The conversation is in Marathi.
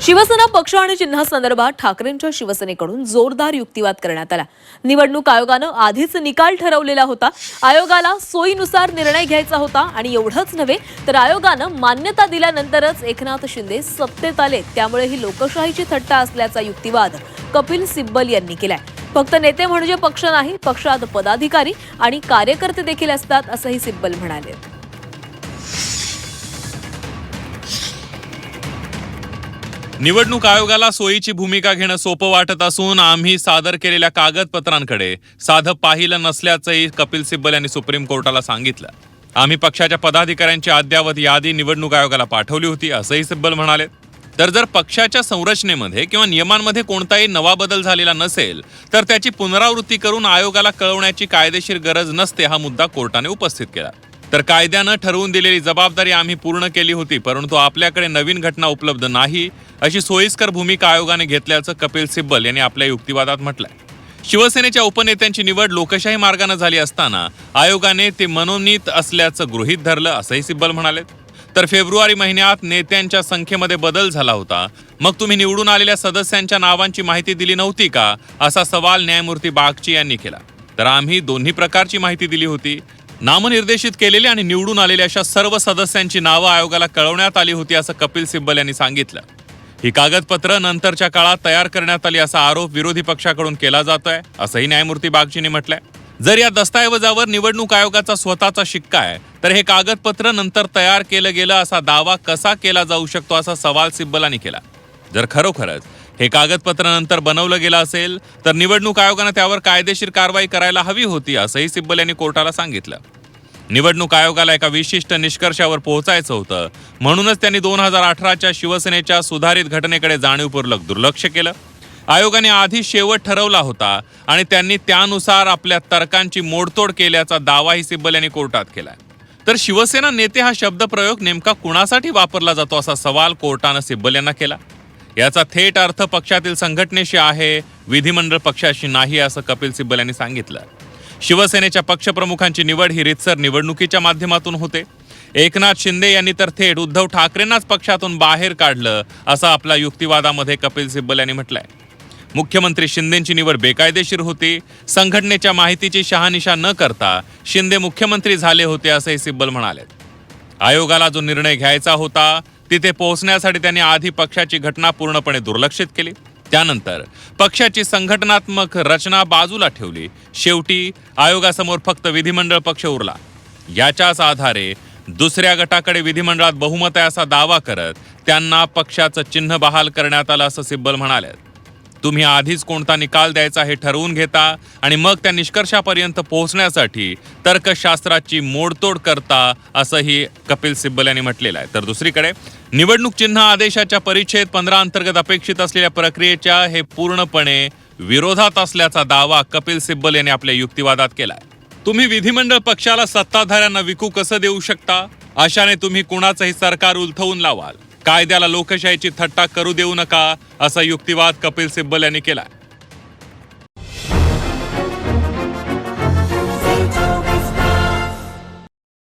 शिवसेना पक्ष आणि चिन्हासंदर्भात ठाकरेंच्या शिवसेनेकडून जोरदार युक्तिवाद करण्यात आला। निवडणूक आयोगानं आधीच निकाल ठरवलेला होता। आयोगाला सोयीनुसार निर्णय घ्यायचा होता आणि एवढंच नव्हे तर आयोगानं मान्यता दिल्यानंतरच एकनाथ शिंदे सत्तेत आले, त्यामुळे ही लोकशाहीची थट्टा असल्याचा युक्तिवाद कपिल सिब्बल यांनी केलाय। फक्त नेते म्हणजे पक्ष नाही, पक्षात पदाधिकारी आणि कार्यकर्ते देखील असतात, असंही सिब्बल म्हणाले। निवडणूक आयोगाला सोयीची भूमिका घेणं सोपं वाटत असून आम्ही सादर केलेल्या कागदपत्रांकडे साधं पाहिलं नसल्याचंही कपिल सिब्बल यांनी सुप्रीम कोर्टाला सांगितलं। आम्ही पक्षाच्या पदाधिकाऱ्यांची अद्ययावत यादी निवडणूक आयोगाला पाठवली होती, असंही सिब्बल म्हणाले। तर जर पक्षाच्या संरचनेमध्ये किंवा नियमांमध्ये कोणताही नवा बदल झालेला नसेल तर त्याची पुनरावृत्ती करून आयोगाला कळवण्याची कायदेशीर गरज नसते, हा मुद्दा कोर्टाने उपस्थित केला। तर कायद्यानं ठरवून दिलेली जबाबदारी आम्ही पूर्ण केली होती, परंतु आपल्याकडे नवीन घटना उपलब्ध नाही अशी सोयीस्कर भूमिका आयोगाने घेतल्याचं कपिल सिब्बल यांनी आपल्या युक्तिवादात म्हटलंय। शिवसेनेच्या उपनेत्यांची निवड लोकशाही मार्गाने झाली असताना आयोगाने ते मनोनीत असल्याचं गृहीत धरलं, असंही सिब्बल म्हणाले। तर फेब्रुवारी महिन्यात नेत्यांच्या संख्येमध्ये बदल झाला होता, मग तुम्ही निवडून आलेल्या सदस्यांच्या नावांची माहिती दिली नव्हती का, असा सवाल न्यायमूर्ती बागची यांनी केला। तर आम्ही दोन्ही प्रकारची माहिती दिली होती। नामनिर्देशित केलेले आणि निवडून आलेल्या अशा सर्व सदस्यांची नावं आयोगाला कळवण्यात आली होती, असं कपिल सिब्बल यांनी सांगितलं। ही कागदपत्र नंतरच्या काळात तयार करण्यात आली असा आरोप विरोधी पक्षाकडून केला जातोय, असंही न्यायमूर्ती बागचीने म्हटलंय। जर या दस्तऐवजावर निवडणूक आयोगाचा स्वतःचा शिक्का आहे तर हे कागदपत्र नंतर तयार केलं गेलं असा दावा कसा केला जाऊ शकतो, असा सवाल सिब्बलांनी केला। जर खरोखरच हे कागदपत्र नंतर बनवलं गेलं असेल तर निवडणूक आयोगानं त्यावर कायदेशीर कारवाई करायला हवी होती, असंही सिब्बल यांनी कोर्टाला सांगितलं। निवडणूक आयोगाला एका विशिष्ट निष्कर्षावर पोहोचायचं होतं, म्हणूनच त्यांनी 2018च्या शिवसेनेच्या सुधारित घटनेकडे जाणीवपूर्वक दुर्लक्ष केलं। आयोगाने आधी शेवट ठरवला होता आणि त्यांनी त्यानुसार आपल्या तर्कांची मोडतोड केल्याचा दावाही सिब्बल यांनी कोर्टात केलाय। तर शिवसेना नेते हा शब्दप्रयोग नेमका कुणासाठी वापरला जातो, असा सवाल कोर्टानं सिब्बल यांना केला। याचा थेट अर्थ पक्षातील संघटनेशी आहे, विधिमंडळ पक्षाशी नाही, असं कपिल सिब्बल यांनी सांगितलं। शिवसेनेच्या पक्षप्रमुखांची निवड ही रितसर निवडणुकीच्या माध्यमातून होते। एकनाथ शिंदे यांनी तर थेट उद्धव ठाकरेंनाच पक्षातून बाहेर काढलं, असं आपल्या युक्तिवादामध्ये कपिल सिब्बल यांनी म्हटलंय। मुख्यमंत्री शिंदेंची निवड बेकायदेशीर होती, संघटनेच्या माहितीची शहानिशा न करता शिंदे मुख्यमंत्री झाले होते, असंही सिब्बल म्हणाले। आयोगाला जो निर्णय घ्यायचा होता तिथे पोहोचण्यासाठी त्यांनी आधी पक्षाची घटना पूर्णपणे दुर्लक्षित केली, त्यानंतर पक्षाची संघटनात्मक रचना बाजूला ठेवली, शेवटी आयोगासमोर फक्त विधिमंडळ पक्ष उरला। याच्याच आधारे दुसऱ्या गटाकडे विधिमंडळात बहुमत आहे असा दावा करत त्यांना पक्षाचं चिन्ह बहाल करण्यात आलं, असं सिब्बल म्हणाले। तुम्ही आधीच कोणता निकाल द्यायचा हे ठरवून घेता आणि मग त्या निष्कर्षापर्यंत पोहोचण्यासाठी तर्कशास्त्राची मोडतोड करता, असंही कपिल सिब्बल यांनी म्हटलेलं आहे। तर दुसरीकडे निवडणूक चिन्ह आदेशाच्या परिच्छेद 15 अंतर्गत अपेक्षित असलेल्या प्रक्रियेच्या हे पूर्णपणे विरोधात असल्याचा दावा कपिल सिब्बल यांनी आपल्या युक्तिवादात केलाय। तुम्ही विधिमंडळ पक्षाला सत्ताधाऱ्यांना विकू कसं देऊ शकता? अशाने तुम्ही कुणाचंही सरकार उलथवून लावाल। कायद्याला लोकशाहीची थट्टा करू देऊ नका, असा युक्तिवाद कपिल सिब्बल यांनी केलाय।